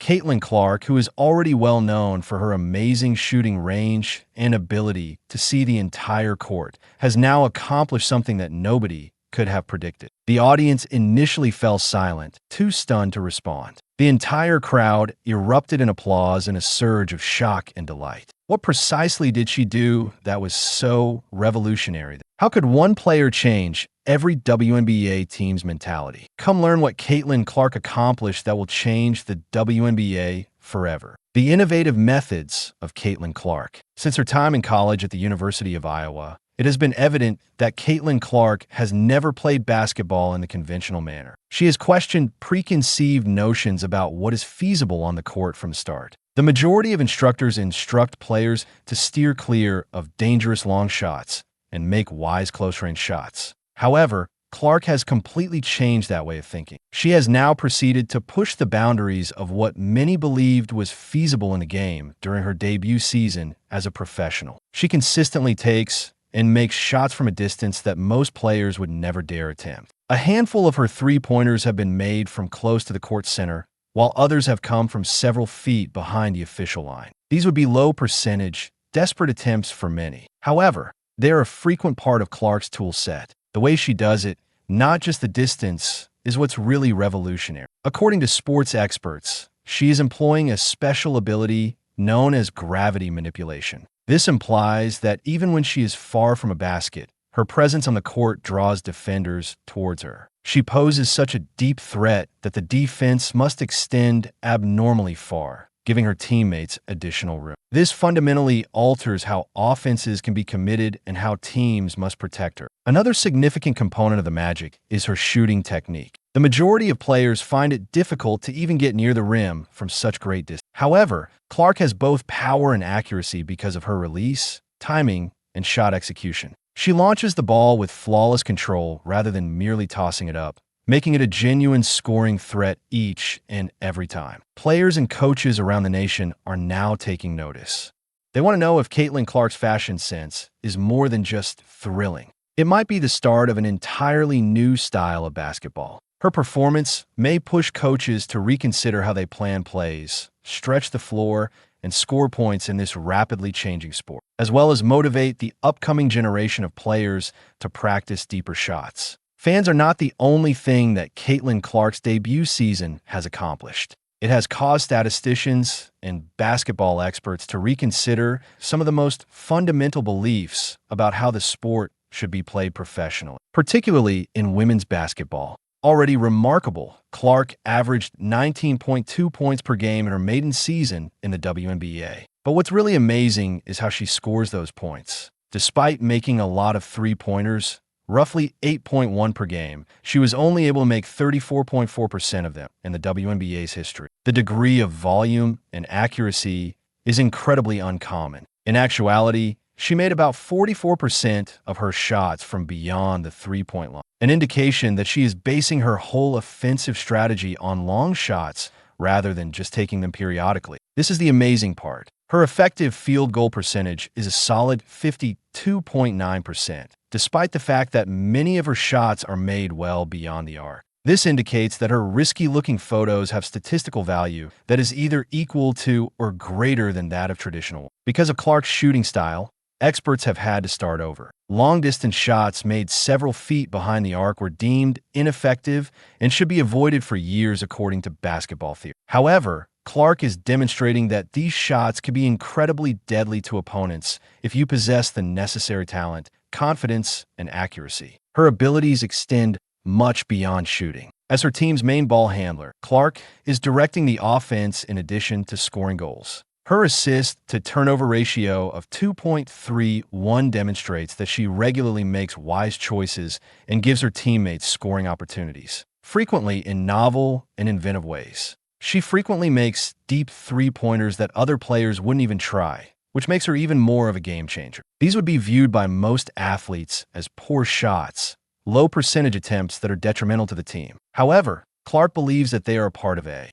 Caitlin Clark, who is already well known for her amazing shooting range and ability to see the entire court, has now accomplished something that nobody could have predicted. The audience initially fell silent, too stunned to respond. The entire crowd erupted in applause and a surge of shock and delight. What precisely did she do that was so revolutionary? How could one player change every WNBA team's mentality? Come learn what Caitlin Clark accomplished that will change the WNBA forever. The innovative methods of Caitlin Clark. Since her time in college at the University of Iowa, it has been evident that Caitlin Clark has never played basketball in the conventional manner. She has questioned preconceived notions about what is feasible on the court from the start. The majority of instructors instruct players to steer clear of dangerous long shots and make wise close-range shots. However, Clark has completely changed that way of thinking. She has now proceeded to push the boundaries of what many believed was feasible in the game during her debut season as a professional. She consistently takes and makes shots from a distance that most players would never dare attempt. A handful of her three-pointers have been made from close to the court center, while others have come from several feet behind the official line. These would be low-percentage, desperate attempts for many. However, they are a frequent part of Clark's tool set. The way she does it, not just the distance, is what's really revolutionary. According to sports experts, she is employing a special ability known as gravity manipulation. This implies that even when she is far from a basket, her presence on the court draws defenders towards her. She poses such a deep threat that the defense must extend abnormally far, giving her teammates additional room. This fundamentally alters how offenses can be committed and how teams must protect her. Another significant component of the magic is her shooting technique. The majority of players find it difficult to even get near the rim from such great distance. However, Clark has both power and accuracy because of her release, timing, and shot execution. She launches the ball with flawless control rather than merely tossing it up, making it a genuine scoring threat each and every time. Players and coaches around the nation are now taking notice. They want to know if Caitlin Clark's fashion sense is more than just thrilling. It might be the start of an entirely new style of basketball. Her performance may push coaches to reconsider how they plan plays, stretch the floor, and score points in this rapidly changing sport, as well as motivate the upcoming generation of players to practice deeper shots. Fans are not the only thing that Caitlin Clark's debut season has accomplished. It has caused statisticians and basketball experts to reconsider some of the most fundamental beliefs about how the sport should be played professionally, particularly in women's basketball. Already remarkable, Clark averaged 19.2 points per game in her maiden season in the WNBA. But what's really amazing is how she scores those points. Despite making a lot of three-pointers, roughly 8.1 per game, she was only able to make 34.4% of them in the WNBA's history. The degree of volume and accuracy is incredibly uncommon. In actuality, she made about 44% of her shots from beyond the three-point line, an indication that she is basing her whole offensive strategy on long shots rather than just taking them periodically. This is the amazing part. Her effective field goal percentage is a solid 52.9%, despite the fact that many of her shots are made well beyond the arc. This indicates that her risky-looking photos have statistical value that is either equal to or greater than that of traditional. Because of Clark's shooting style, experts have had to start over. Long-distance shots made several feet behind the arc were deemed ineffective and should be avoided for years according to basketball theory. However, Clark is demonstrating that these shots can be incredibly deadly to opponents if you possess the necessary talent, confidence, and accuracy. Her abilities extend much beyond shooting. As her team's main ball handler, Clark is directing the offense in addition to scoring goals. Her assist-to-turnover ratio of 2.31 demonstrates that she regularly makes wise choices and gives her teammates scoring opportunities, frequently in novel and inventive ways. She frequently makes deep three-pointers that other players wouldn't even try, which makes her even more of a game-changer. These would be viewed by most athletes as poor shots, low percentage attempts that are detrimental to the team. However, Clark believes that they are a part of a